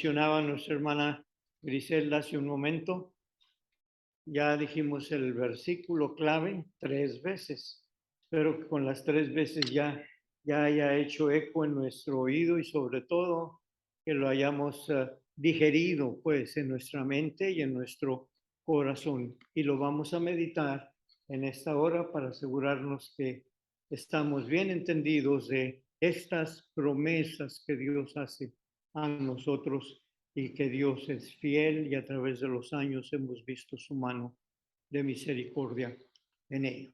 mencionaba nuestra hermana Griselda hace un momento, ya dijimos el versículo clave 3 veces. Espero que con las 3 veces ya haya hecho eco en nuestro oído y sobre todo que lo hayamos digerido pues en nuestra mente y en nuestro corazón. Y lo vamos a meditar en esta hora para asegurarnos que estamos bien entendidos de estas promesas que Dios hace a nosotros y que Dios es fiel y a través de los años hemos visto su mano de misericordia en ello.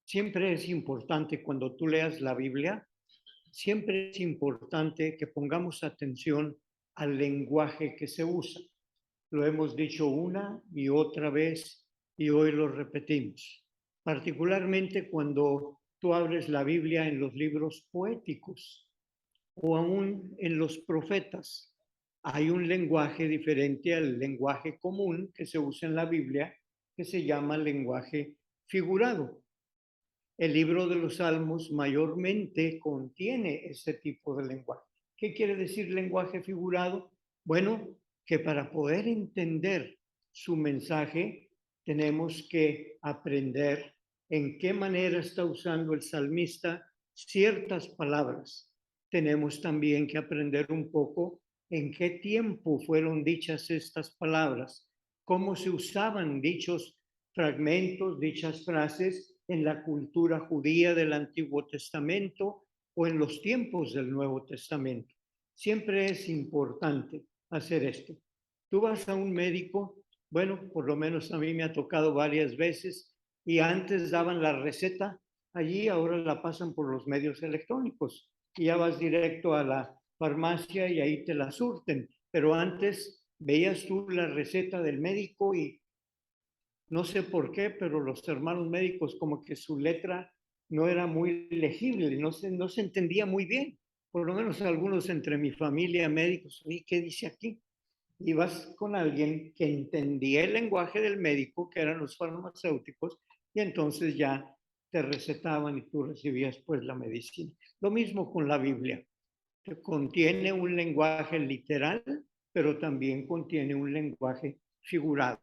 Siempre es importante cuando tú leas la Biblia, siempre es importante que pongamos atención al lenguaje que se usa. Lo hemos dicho una y otra vez y hoy lo repetimos. Particularmente cuando tú abres la Biblia en los libros poéticos o aún en los profetas. Hay un lenguaje diferente al lenguaje común que se usa en la Biblia, que se llama lenguaje figurado. El libro de los Salmos mayormente contiene ese tipo de lenguaje. ¿Qué quiere decir lenguaje figurado? Bueno, que para poder entender su mensaje tenemos que aprender en qué manera está usando el salmista ciertas palabras. Tenemos también que aprender un poco en qué tiempo fueron dichas estas palabras, cómo se usaban dichos fragmentos, dichas frases en la cultura judía del Antiguo Testamento o en los tiempos del Nuevo Testamento. Siempre es importante hacer esto. Tú vas a un médico, bueno, por lo menos a mí me ha tocado varias veces, y antes daban la receta allí, ahora la pasan por los medios electrónicos y ya vas directo a la farmacia y ahí te la surten. Pero antes veías tú la receta del médico y no sé por qué, pero los hermanos médicos como que su letra no era muy legible, no se entendía muy bien. Por lo menos algunos entre mi familia médicos, ¿y qué dice aquí? Y vas con alguien que entendía el lenguaje del médico, que eran los farmacéuticos, y entonces ya te recetaban y tú recibías pues la medicina. Lo mismo con la Biblia, que contiene un lenguaje literal, pero también contiene un lenguaje figurado.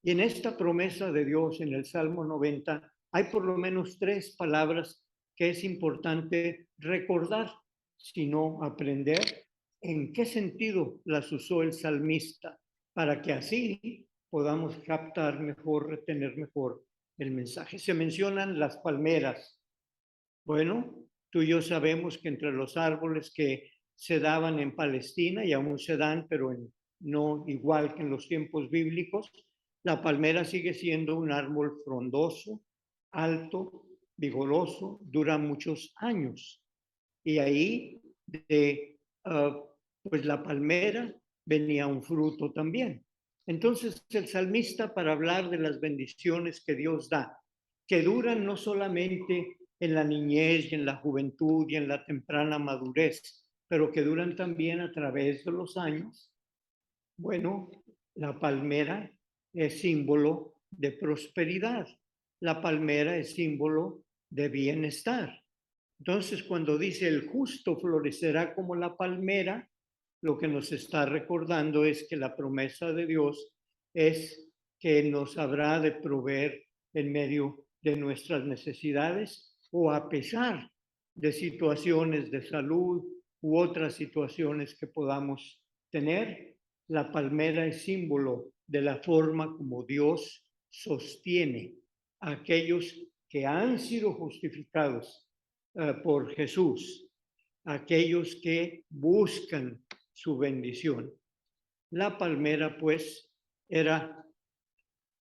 Y en esta promesa de Dios en el Salmo 90 hay por lo menos 3 palabras que es importante recordar, sino aprender en qué sentido las usó el salmista, para que así podamos captar mejor, retener mejor el mensaje. Se mencionan las palmeras. Bueno, tú y yo sabemos que entre los árboles que se daban en Palestina, y aún se dan, pero no igual que en los tiempos bíblicos, la palmera sigue siendo un árbol frondoso, alto, vigoroso, dura muchos años. Y ahí pues la palmera venía un fruto también. Entonces el salmista, para hablar de las bendiciones que Dios da, que duran no solamente en la niñez y en la juventud y en la temprana madurez, pero que duran también a través de los años. Bueno, la palmera es símbolo de prosperidad. La palmera es símbolo de bienestar. Entonces, cuando dice el justo florecerá como la palmera, lo que nos está recordando es que la promesa de Dios es que nos habrá de proveer en medio de nuestras necesidades o a pesar de situaciones de salud u otras situaciones que podamos tener. La palmera es símbolo de la forma como Dios sostiene a aquellos que han sido justificados por Jesús, aquellos que buscan su bendición. La palmera, pues, era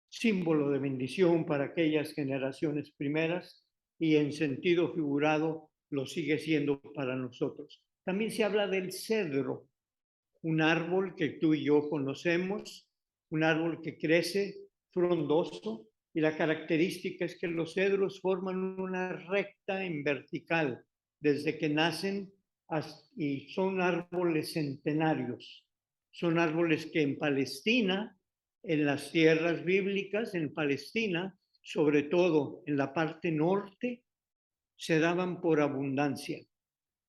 símbolo de bendición para aquellas generaciones primeras y en sentido figurado lo sigue siendo para nosotros. También se habla del cedro, un árbol que tú y yo conocemos, un árbol que crece frondoso, y la característica es que los cedros forman una recta en vertical desde que nacen y son árboles centenarios. Son árboles que en Palestina, en las tierras bíblicas, en Palestina, sobre todo en la parte norte, se daban por abundancia.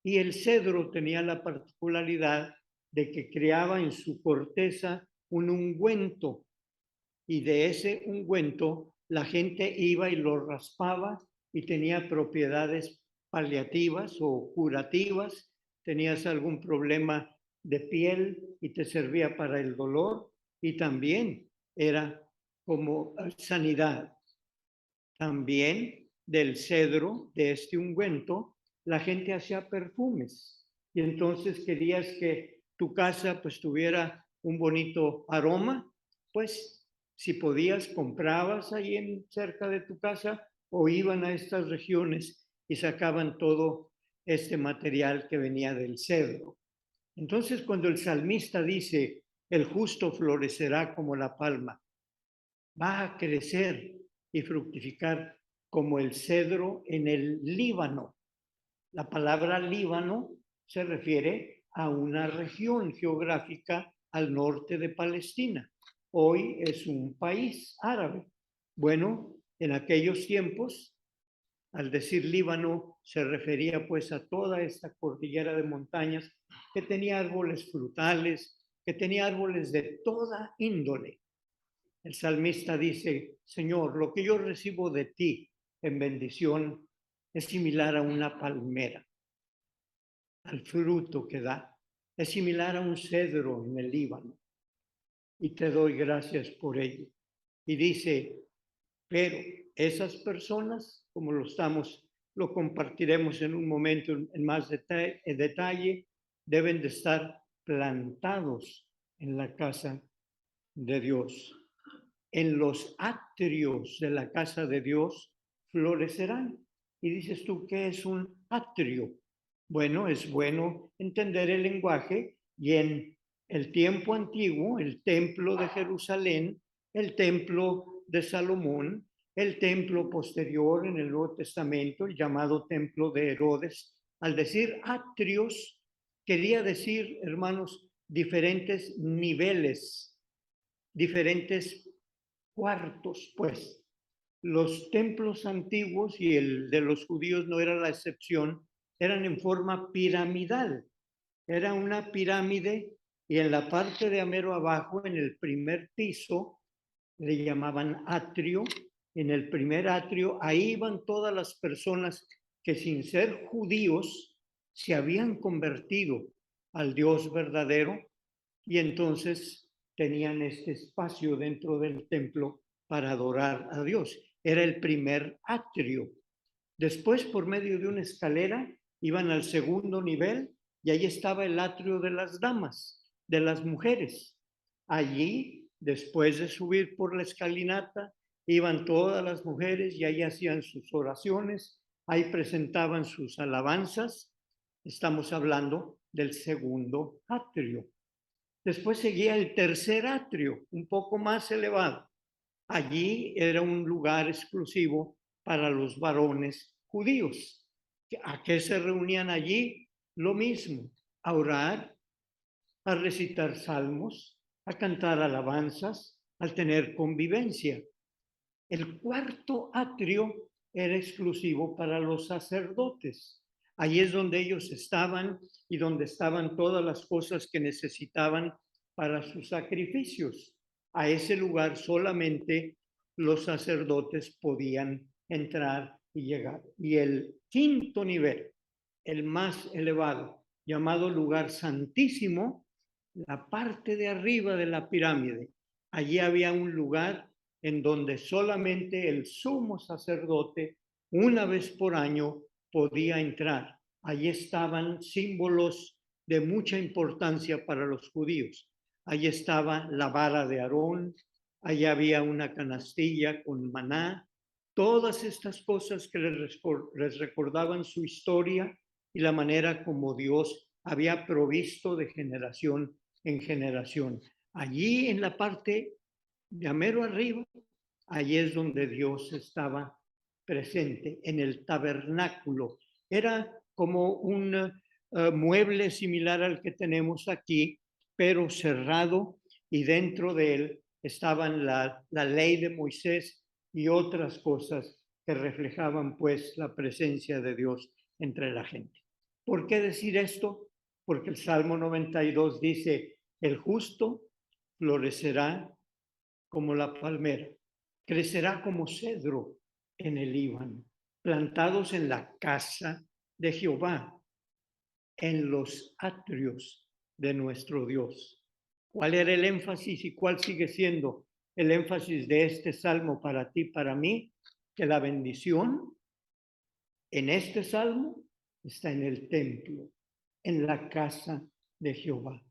Y el cedro tenía la particularidad de que creaba en su corteza un ungüento, y de ese ungüento la gente iba y lo raspaba y tenía propiedades paliativas o curativas. Tenías algún problema de piel y te servía para el dolor, y también era como sanidad. También del cedro, de este ungüento, la gente hacía perfumes, y entonces querías que tu casa pues tuviera un bonito aroma, pues si podías comprabas ahí cerca de tu casa, o iban a estas regiones y sacaban todo este material que venía del cedro. Entonces, cuando el salmista dice, el justo florecerá como la palma, va a crecer y fructificar como el cedro en el Líbano. La palabra Líbano se refiere a una región geográfica al norte de Palestina. Hoy es un país árabe. Bueno, en aquellos tiempos, al decir Líbano, se refería pues a toda esta cordillera de montañas que tenía árboles frutales, que tenía árboles de toda índole. El salmista dice, Señor, lo que yo recibo de ti en bendición es similar a una palmera, al fruto que da. Es similar a un cedro en el Líbano. Y te doy gracias por ello. Y dice, pero esas personas, como lo compartiremos en un momento en más detalle, deben de estar plantados en la casa de Dios. En los atrios de la casa de Dios florecerán. Y dices tú, ¿qué es un atrio? Bueno, es bueno entender el lenguaje, y en el tiempo antiguo, el templo de Jerusalén, el templo de Salomón, el templo posterior en el Nuevo Testamento, el llamado templo de Herodes. Al decir atrios, quería decir, hermanos, diferentes niveles, diferentes cuartos, pues. Los templos antiguos, y el de los judíos no era la excepción, eran en forma piramidal. Era una pirámide, y en la parte de amero abajo, en el primer piso, le llamaban atrio. En el primer atrio, ahí iban todas las personas que sin ser judíos se habían convertido al Dios verdadero, y entonces tenían este espacio dentro del templo para adorar a Dios. Era el primer atrio. Después, por medio de una escalera, iban al segundo nivel, y ahí estaba el atrio de las damas, de las mujeres. Allí, después de subir por la escalinata, iban todas las mujeres y ahí hacían sus oraciones, ahí presentaban sus alabanzas. Estamos hablando del segundo atrio. Después seguía el tercer atrio, un poco más elevado. Allí era un lugar exclusivo para los varones judíos. ¿A qué se reunían allí? Lo mismo, a orar, a recitar salmos, a cantar alabanzas, a tener convivencia. El cuarto atrio era exclusivo para los sacerdotes. Allí es donde ellos estaban, y donde estaban todas las cosas que necesitaban para sus sacrificios. A ese lugar solamente los sacerdotes podían entrar y llegar. Y el quinto nivel, el más elevado, llamado lugar santísimo, la parte de arriba de la pirámide, allí había un lugar en donde solamente el sumo sacerdote, una vez por año, podía entrar. Allí estaban símbolos de mucha importancia para los judíos. Allí estaba la vara de Aarón, allí había una canastilla con maná, todas estas cosas que les recordaban su historia y la manera como Dios había provisto de generación en generación. Allí en la parte de mero arriba, allí es donde Dios estaba presente, en el tabernáculo. Era como un mueble similar al que tenemos aquí, pero cerrado, y dentro de él estaban la ley de Moisés y otras cosas que reflejaban pues la presencia de Dios entre la gente. ¿Por qué decir esto? Porque el Salmo 92 dice, el justo florecerá como la palmera, crecerá como cedro en el Líbano, plantados en la casa de Jehová, en los atrios de nuestro Dios. ¿Cuál era el énfasis y cuál sigue siendo el énfasis de este salmo para ti, para mí? Que la bendición en este salmo está en el templo, en la casa de Jehová.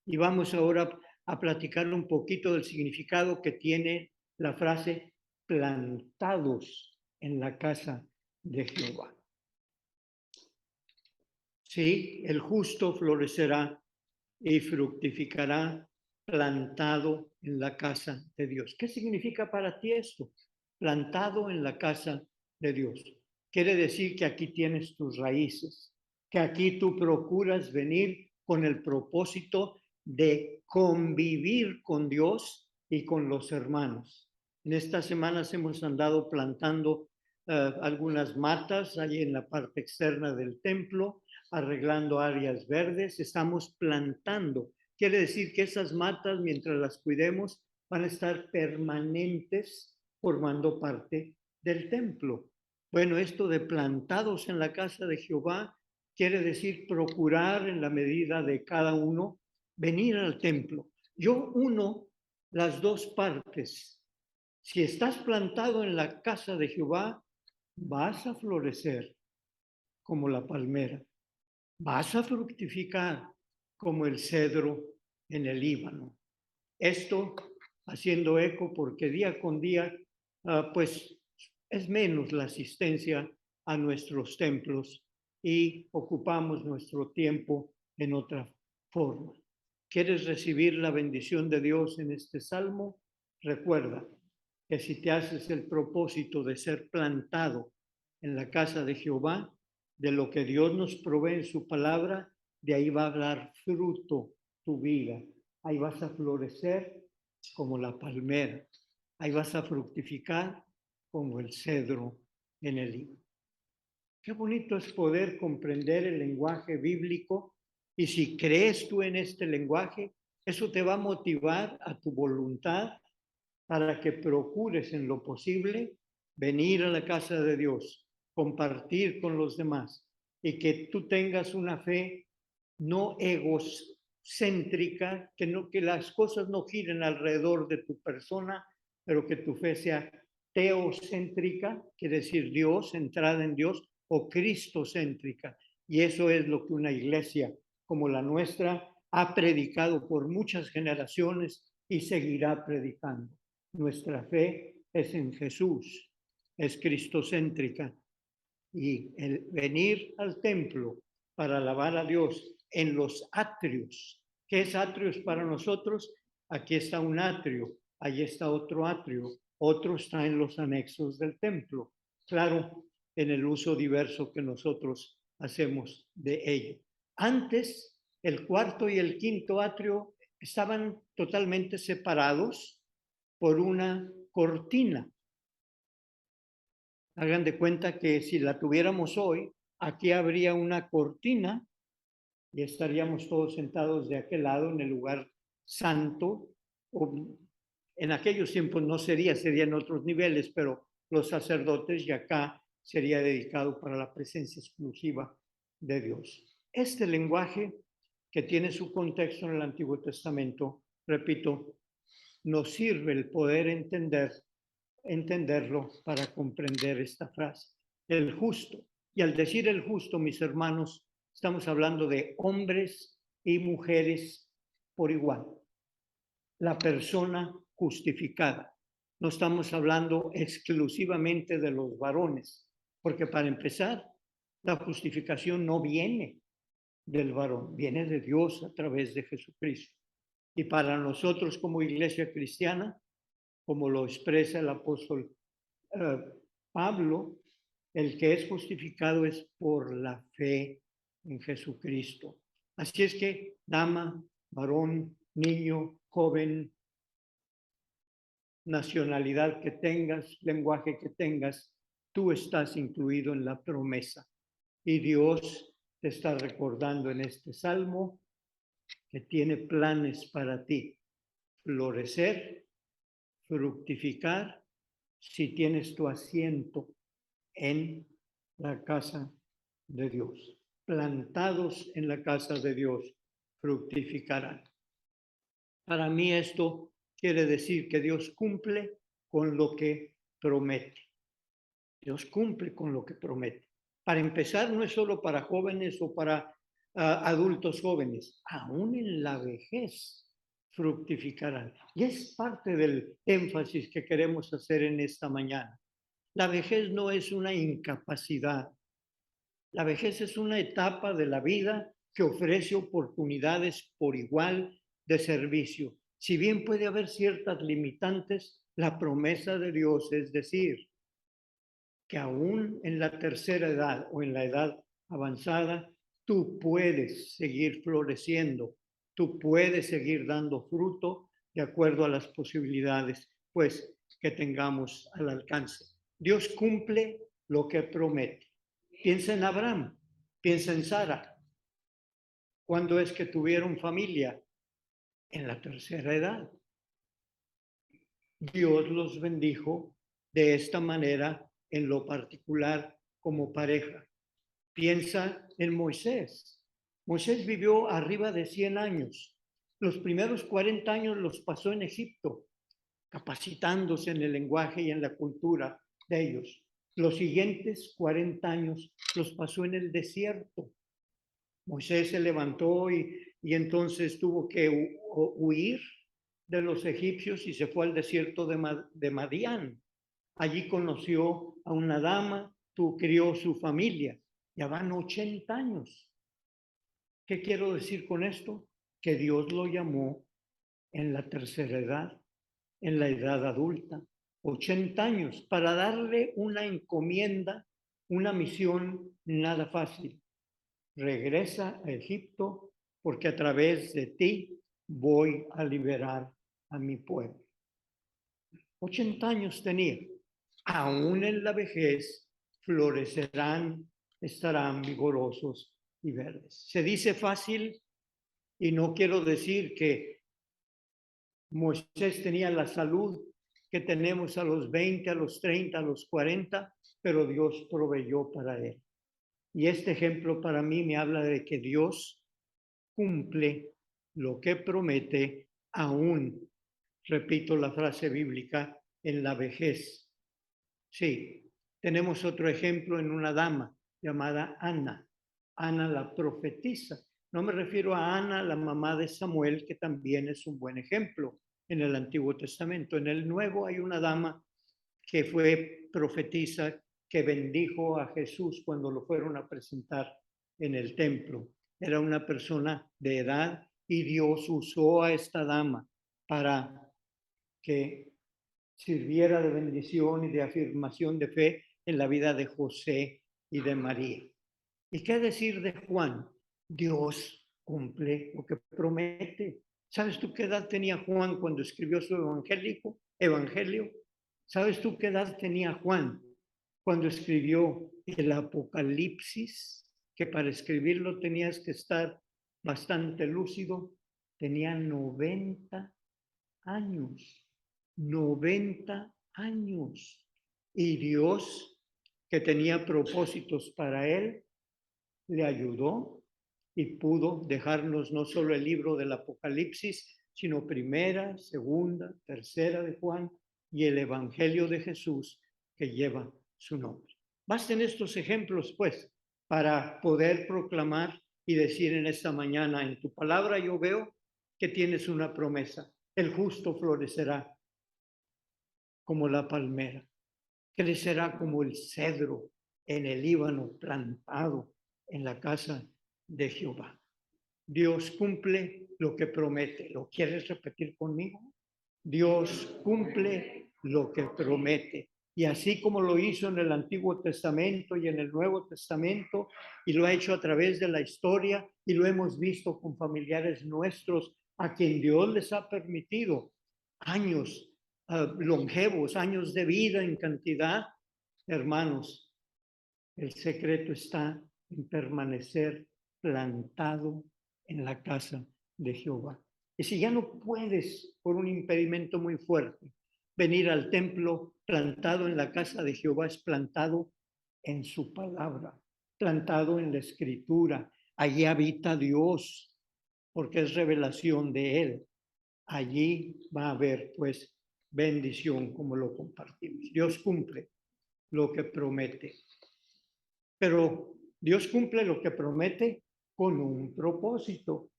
Y vamos ahora a platicar un poquito del significado que tiene la frase plantados en la casa de Jehová. Sí, el justo florecerá y fructificará plantado en la casa de Dios. ¿Qué significa para ti esto? Plantado en la casa de Dios. Quiere decir que aquí tienes tus raíces, que aquí tú procuras venir con el propósito de convivir con Dios y con los hermanos. En estas semanas hemos andado plantando algunas matas ahí en la parte externa del templo, arreglando áreas verdes, estamos plantando. Quiere decir que esas matas, mientras las cuidemos, van a estar permanentes formando parte del templo. Bueno, esto de plantados en la casa de Jehová quiere decir procurar en la medida de cada uno venir al templo. Yo uno las dos partes. Si estás plantado en la casa de Jehová, vas a florecer como la palmera. Vas a fructificar como el cedro en el Líbano. Esto haciendo eco porque día con día, pues es menos la asistencia a nuestros templos y ocupamos nuestro tiempo en otra forma. ¿Quieres recibir la bendición de Dios en este salmo? Recuerda que si te haces el propósito de ser plantado en la casa de Jehová, de lo que Dios nos provee en su palabra, de ahí va a dar fruto tu vida. Ahí vas a florecer como la palmera. Ahí vas a fructificar como el cedro en el Líbano. Qué bonito es poder comprender el lenguaje bíblico y si crees tú en este lenguaje, eso te va a motivar a tu voluntad para que procures en lo posible venir a la casa de Dios, compartir con los demás y que tú tengas una fe no egocéntrica, que las cosas no giren alrededor de tu persona, pero que tu fe sea teocéntrica, quiere decir Dios, centrada en Dios, o cristocéntrica. Y eso es lo que una iglesia como la nuestra ha predicado por muchas generaciones y seguirá predicando. Nuestra fe es en Jesús, es cristocéntrica. Y el venir al templo para alabar a Dios en los atrios. ¿Qué es atrios para nosotros? Aquí está un atrio, allí está otro atrio, otro está en los anexos del templo. Claro, en el uso diverso que nosotros hacemos de ello. Antes, el cuarto y el quinto atrio estaban totalmente separados por una cortina. Hagan de cuenta que si la tuviéramos hoy, aquí habría una cortina y estaríamos todos sentados de aquel lado en el lugar santo. O en aquellos tiempos no sería, serían otros niveles, pero los sacerdotes y acá sería dedicado para la presencia exclusiva de Dios. Este lenguaje que tiene su contexto en el Antiguo Testamento, repito, nos sirve el poder entenderlo para comprender esta frase. El justo. Y al decir el justo, mis hermanos, estamos hablando de hombres y mujeres por igual. La persona justificada. No estamos hablando exclusivamente de los varones, porque para empezar, la justificación no viene del varón, viene de Dios a través de Jesucristo. Y para nosotros como iglesia cristiana, como lo expresa el apóstol Pablo, el que es justificado es por la fe en Jesucristo. Así es que, dama, varón, niño, joven, nacionalidad que tengas, lenguaje que tengas, tú estás incluido en la promesa. Y Dios te está recordando en este salmo que tiene planes para ti. Florecer, fructificar, si tienes tu asiento en la casa de Dios. Plantados en la casa de Dios, fructificarán. Para mí esto quiere decir que Dios cumple con lo que promete. Dios cumple con lo que promete. Para empezar, no es solo para jóvenes o para adultos jóvenes, aún en la vejez fructificarán. Y es parte del énfasis que queremos hacer en esta mañana. La vejez no es una incapacidad. La vejez es una etapa de la vida que ofrece oportunidades por igual de servicio. Si bien puede haber ciertas limitantes, la promesa de Dios es decir, que aún en la tercera edad o en la edad avanzada, tú puedes seguir floreciendo, tú puedes seguir dando fruto de acuerdo a las posibilidades, pues, que tengamos al alcance. Dios cumple lo que promete. Piensa en Abraham, piensa en Sara. ¿Cuándo es que tuvieron familia? En la tercera edad. Dios los bendijo de esta manera en lo particular como pareja. Piensa en Moisés. Moisés vivió arriba de 100 años. Los primeros 40 años los pasó en Egipto, capacitándose en el lenguaje y en la cultura de ellos. Los siguientes 40 años los pasó en el desierto. Moisés se levantó y entonces tuvo que huir de los egipcios y se fue al desierto de Madián. Allí conoció a una dama, crió su familia. Ya van 80 años. ¿Qué quiero decir con esto? Que Dios lo llamó en la tercera edad, en la edad adulta, 80 años, para darle una encomienda, una misión nada fácil. Regresa a Egipto porque a través de ti voy a liberar a mi pueblo. 80 años tenía. Aún en la vejez florecerán, estarán vigorosos y verdes. Se dice fácil y no quiero decir que Moisés tenía la salud que tenemos a los 20, a los 30, a los 40, pero Dios proveyó para él. Y este ejemplo para mí me habla de que Dios cumple lo que promete aún, repito la frase bíblica, en la vejez. Sí, tenemos otro ejemplo en una dama llamada Ana, Ana la profetisa. No me refiero a Ana, la mamá de Samuel, que también es un buen ejemplo en el Antiguo Testamento. En el Nuevo hay una dama que fue profetisa, que bendijo a Jesús cuando lo fueron a presentar en el templo. Era una persona de edad y Dios usó a esta dama para que sirviera de bendición y de afirmación de fe en la vida de José y de María. ¿Y qué decir de Juan? Dios cumple lo que promete. ¿Sabes tú qué edad tenía Juan cuando escribió su evangelio? ¿Sabes tú qué edad tenía Juan cuando escribió el Apocalipsis? Que para escribirlo tenías que estar bastante lúcido. Tenía 90 años. 90 años. Y Dios, que tenía propósitos para él, le ayudó y pudo dejarnos no solo el libro del Apocalipsis, sino primera, segunda, tercera de Juan y el Evangelio de Jesús que lleva su nombre. Basten estos ejemplos, pues, para poder proclamar y decir en esta mañana, en tu palabra yo veo que tienes una promesa. El justo florecerá como la palmera, crecerá como el cedro en el Líbano plantado en la casa de Jehová. Dios cumple lo que promete. ¿Lo quieres repetir conmigo? Dios cumple lo que promete. Y así como lo hizo en el Antiguo Testamento y en el Nuevo Testamento, y lo ha hecho a través de la historia, y lo hemos visto con familiares nuestros, a quien Dios les ha permitido años longevos, años de vida en cantidad, hermanos, el secreto está en permanecer plantado en la casa de Jehová. Y si ya no puedes, por un impedimento muy fuerte, venir al templo, plantado en la casa de Jehová es plantado en su palabra, plantado en la escritura. Allí habita Dios, porque es revelación de Él. Allí va a haber, pues, bendición, como lo compartimos. Dios cumple lo que promete. Pero Dios cumple lo que promete con un propósito.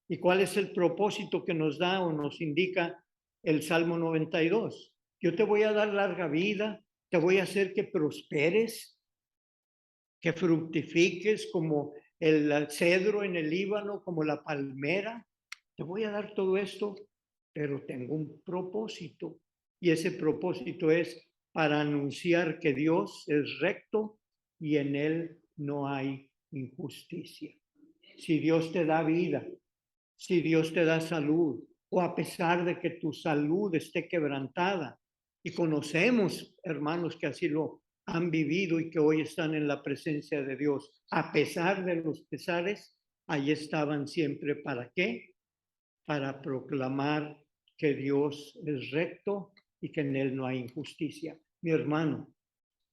¿Y cuál es el propósito que nos da o nos indica el Salmo 92? Yo te voy a dar larga vida, te voy a hacer que prosperes, que fructifiques como el cedro en el Líbano, como la palmera. Te voy a dar todo esto, pero tengo un propósito. Y ese propósito es para anunciar que Dios es recto y en Él no hay injusticia. Si Dios te da vida, si Dios te da salud, o a pesar de que tu salud esté quebrantada, y conocemos, hermanos, que así lo han vivido y que hoy están en la presencia de Dios, a pesar de los pesares, ahí estaban siempre. ¿Para qué? Para proclamar que Dios es recto y que en Él no hay injusticia. Mi hermano,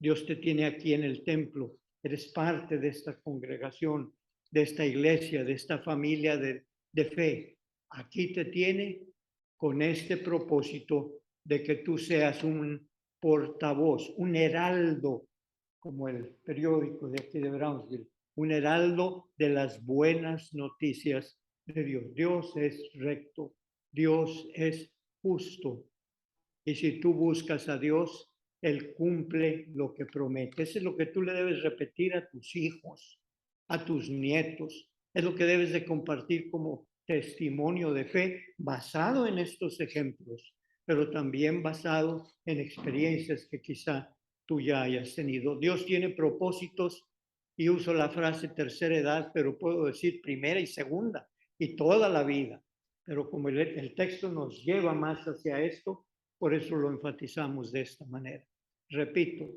Dios te tiene aquí en el templo, eres parte de esta congregación, de esta iglesia, de esta familia de fe. Aquí te tiene con este propósito de que tú seas un portavoz, un heraldo, como el periódico de aquí de Brownsville, un heraldo de las buenas noticias de Dios. Dios es recto, Dios es justo. Y si tú buscas a Dios, Él cumple lo que promete. Eso es lo que tú le debes repetir a tus hijos, a tus nietos. Es lo que debes de compartir como testimonio de fe basado en estos ejemplos, pero también basado en experiencias que quizá tú ya hayas tenido. Dios tiene propósitos, y uso la frase tercera edad, pero puedo decir primera y segunda y toda la vida. Pero como el texto nos lleva más hacia esto, por eso lo enfatizamos de esta manera. Repito,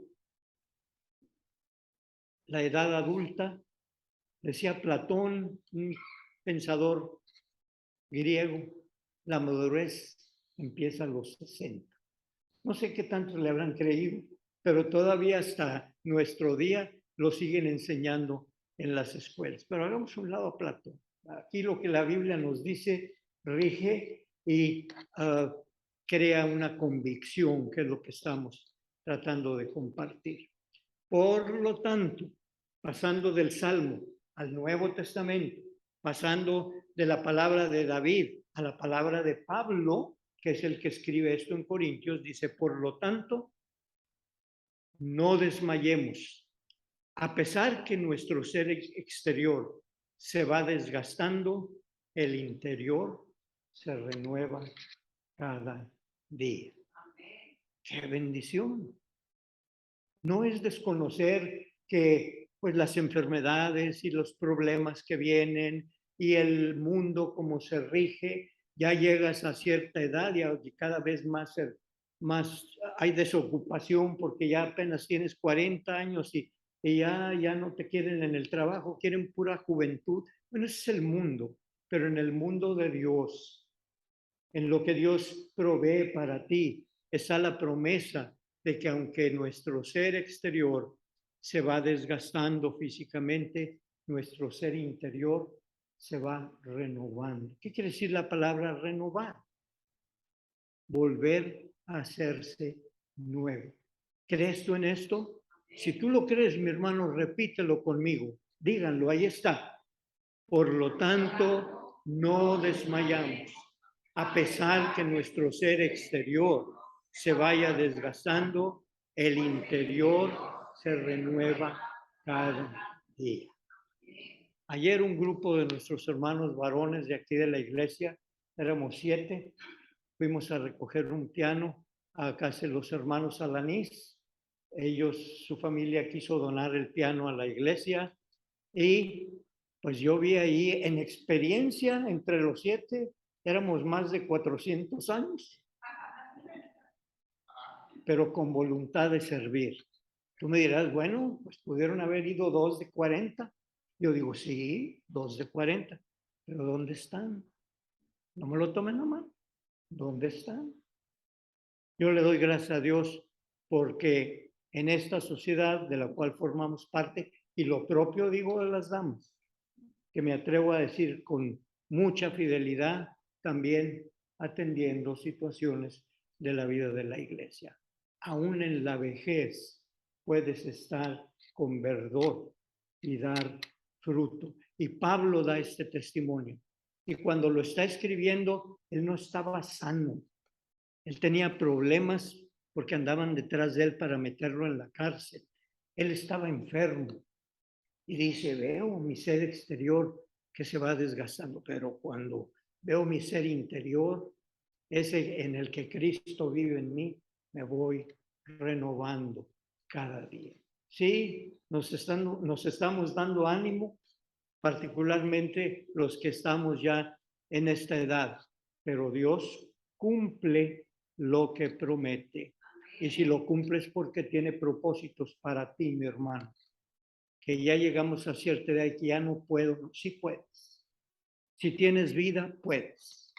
la edad adulta, decía Platón, un pensador griego, la madurez empieza a los 60. No sé qué tanto le habrán creído, pero todavía hasta nuestro día lo siguen enseñando en las escuelas. Pero hagamos un lado a Platón. Aquí lo que la Biblia nos dice rige y crea una convicción, que es lo que estamos tratando de compartir. Por lo tanto, pasando del Salmo al Nuevo Testamento, pasando de la palabra de David a la palabra de Pablo, que es el que escribe esto en Corintios, dice: por lo tanto, no desmayemos, a pesar que nuestro ser exterior se va desgastando, el interior se renueva cada día. ¡Qué bendición! No es desconocer que pues las enfermedades y los problemas que vienen y el mundo como se rige, ya llegas a cierta edad y cada vez más hay desocupación porque ya apenas tienes 40 años y ya no te quieren en el trabajo, quieren pura juventud. Bueno, ese es el mundo, pero en el mundo de Dios, en lo que Dios provee para ti, está la promesa de que aunque nuestro ser exterior se va desgastando físicamente, nuestro ser interior se va renovando. ¿Qué quiere decir la palabra renovar? Volver a hacerse nuevo. ¿Crees tú en esto? Si tú lo crees, mi hermano, repítelo conmigo. Díganlo, ahí está. Por lo tanto, no desmayamos, a pesar que nuestro ser exterior se vaya desgastando, el interior se renueva cada día. Ayer un grupo de nuestros hermanos varones de aquí de la iglesia, éramos 7, fuimos a recoger un piano a casa de los hermanos Alanís. Ellos, su familia quiso donar el piano a la iglesia y pues yo vi ahí en experiencia entre los 7, éramos más de 400 años. pero con voluntad de servir. Tú me dirás, bueno, pues pudieron haber ido 2 de 40. Yo digo, sí, 2 de 40, pero ¿dónde están? No me lo tomen a mal. ¿Dónde están? Yo le doy gracias a Dios porque en esta sociedad de la cual formamos parte, y lo propio digo de las damas, que me atrevo a decir con mucha fidelidad, también atendiendo situaciones de la vida de la iglesia. Aún en la vejez puedes estar con verdor y dar fruto. Y Pablo da este testimonio. Y cuando lo está escribiendo, él no estaba sano. Él tenía problemas porque andaban detrás de él para meterlo en la cárcel. Él estaba enfermo. Y dice, veo mi ser exterior que se va desgastando, pero cuando veo mi ser interior, ese en el que Cristo vive en mí, me voy renovando cada día. Sí, nos estamos dando ánimo, particularmente los que estamos ya en esta edad, pero Dios cumple lo que promete. Y si lo cumples porque tiene propósitos para ti, mi hermano, que ya llegamos a cierta edad y que ya no puedo, no, sí puedes. Si tienes vida, puedes.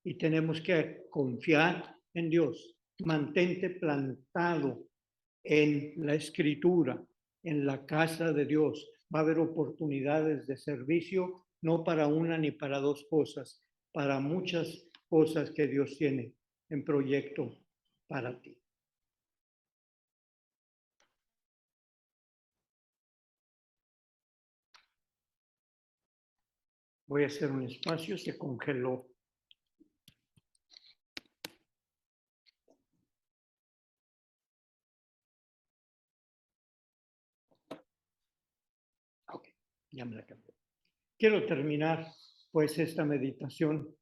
Y tenemos que confiar en Dios. Mantente plantado en la escritura, en la casa de Dios. Va a haber oportunidades de servicio, no para una ni para dos cosas, para muchas cosas que Dios tiene en proyecto para ti. Voy a hacer un espacio, se congeló. Ok, ya me la cambié. Quiero terminar pues esta meditación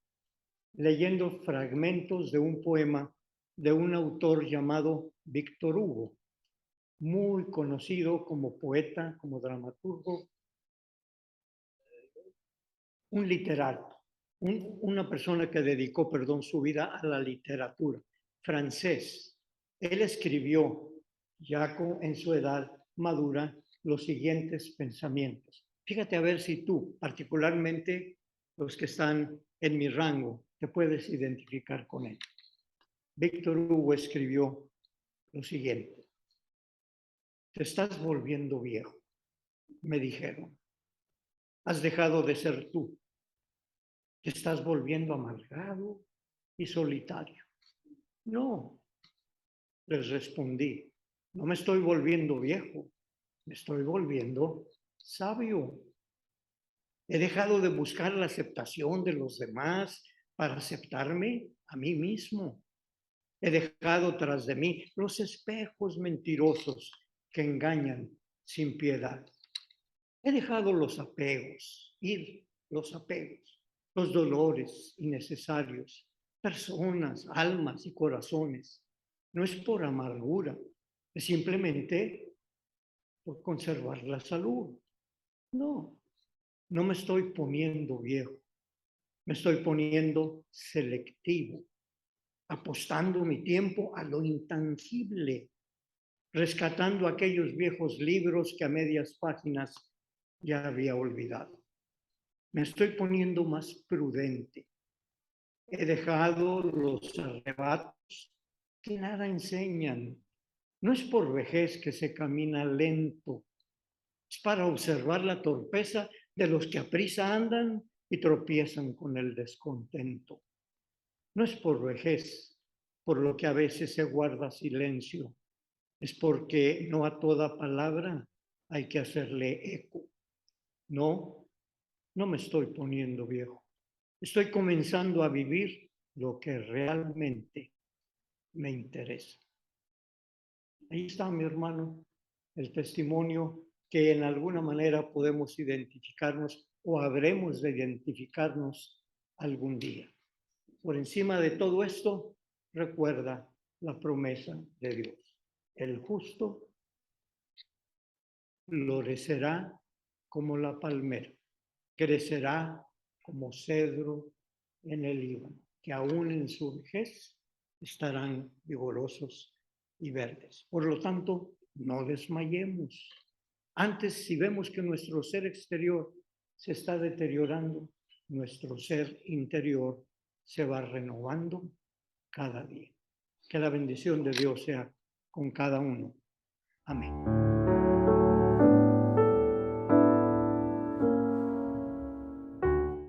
leyendo fragmentos de un poema de un autor llamado Víctor Hugo, muy conocido como poeta, como dramaturgo, un literato, una persona que dedicó, su vida a la literatura, francés. Él escribió, ya en su edad madura, los siguientes pensamientos. Fíjate a ver si tú, particularmente los que están en mi rango, te puedes identificar con él. Víctor Hugo escribió lo siguiente: te estás volviendo viejo, me dijeron. Has dejado de ser tú. Te estás volviendo amargado y solitario. No, les respondí, no me estoy volviendo viejo, me estoy volviendo sabio. He dejado de buscar la aceptación de los demás para aceptarme a mí mismo. He dejado tras de mí los espejos mentirosos que engañan sin piedad. He dejado los apegos, los dolores innecesarios, personas, almas y corazones. No es por amargura, es simplemente por conservar la salud. No, no me estoy poniendo viejo, me estoy poniendo selectivo, apostando mi tiempo a lo intangible, rescatando aquellos viejos libros que a medias páginas ya había olvidado. Me estoy poniendo más prudente. He dejado los arrebatos que nada enseñan. No es por vejez que se camina lento, es para observar la torpeza de los que aprisa andan y tropiezan con el descontento. No es por vejez, por lo que a veces se guarda silencio, es porque no a toda palabra hay que hacerle eco. No, no me estoy poniendo viejo. Estoy comenzando a vivir lo que realmente me interesa. Ahí está, mi hermano, el testimonio que en alguna manera podemos identificarnos o habremos de identificarnos algún día. Por encima de todo esto, recuerda la promesa de Dios. El justo florecerá como la palmera, crecerá como cedro en el Líbano, que aún en su vejez estarán vigorosos y verdes. Por lo tanto, no desmayemos. Antes, si vemos que nuestro ser exterior se está deteriorando, nuestro ser interior se va renovando cada día. Que la bendición de Dios sea con cada uno. Amén.